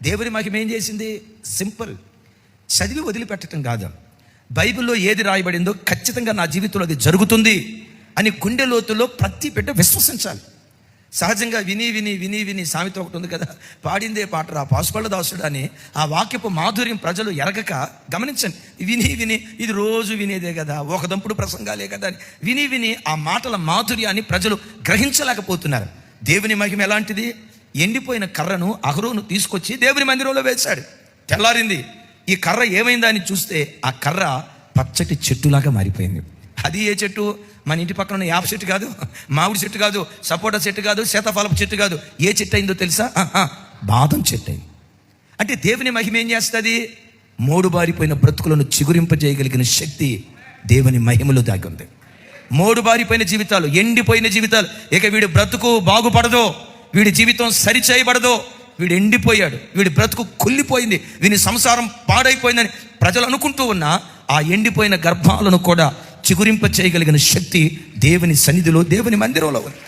దేవుని మహిమ ఏం చేసింది? సింపుల్. చదివి వదిలిపెట్టడం కాదు. బైబిల్లో ఏది రాయబడిందో ఖచ్చితంగా నా జీవితంలో అది జరుగుతుంది అని గుండె లోతుల్లో ప్రతి బిడ్డ విశ్వసించాలి. సహజంగా విని విని విని విని సామెత ఒకటి ఉంది కదా, పాడిందే పాటరా పాసుపళ్ళ దాసుడు అని. ఆ వాక్యపు మాధుర్యం ప్రజలు ఎరగక, గమనించండి, విని విని ఇది రోజు వినేదే కదా, ఒక దంపుడు ప్రసంగాలే కదా అని విని విని ఆ మాటల మాధుర్యాన్ని ప్రజలు గ్రహించలేకపోతున్నారు. దేవుని మహిమ ఎలాంటిది? ఎండిపోయిన కర్రను అహరోను తీసుకొచ్చి దేవుని మందిరంలో వేశాడు. తెల్లారింది, ఈ కర్ర ఏమైందా అని చూస్తే ఆ కర్ర పచ్చటి చెట్టులాగా మారిపోయింది. అది ఏ చెట్టు? మన ఇంటి పక్కన ఉన్న యాప చెట్టు కాదు, మామిడి చెట్టు కాదు, సపోటా చెట్టు కాదు, సీతాఫలపు చెట్టు కాదు. ఏ చెట్టు అయిందో తెలుసా? బాదం చెట్టు అయింది. అంటే దేవుని మహిమ ఏం చేస్తుంది? మోడుబారిపోయిన బ్రతుకులను చిగురింపజేయగలిగిన శక్తి దేవుని మహిమలో దాగి ఉంది. మోడుబారిపోయిన జీవితాలు, ఎండిపోయిన జీవితాలు, ఇక వీడి బ్రతుకు బాగుపడదో, వీడి జీవితం సరిచేయబడదో, వీడు ఎండిపోయాడు, వీడి బ్రతుకు కుళ్ళిపోయింది, వీని సంసారం పాడైపోయిందని ప్రజలు అనుకుంటూ ఉన్నా ఆ ఎండిపోయిన గర్భాలను కూడా చిగురింప చేయగలిగిన శక్తి దేవుని సన్నిధిలో, దేవుని మందిరంలో ఉంది.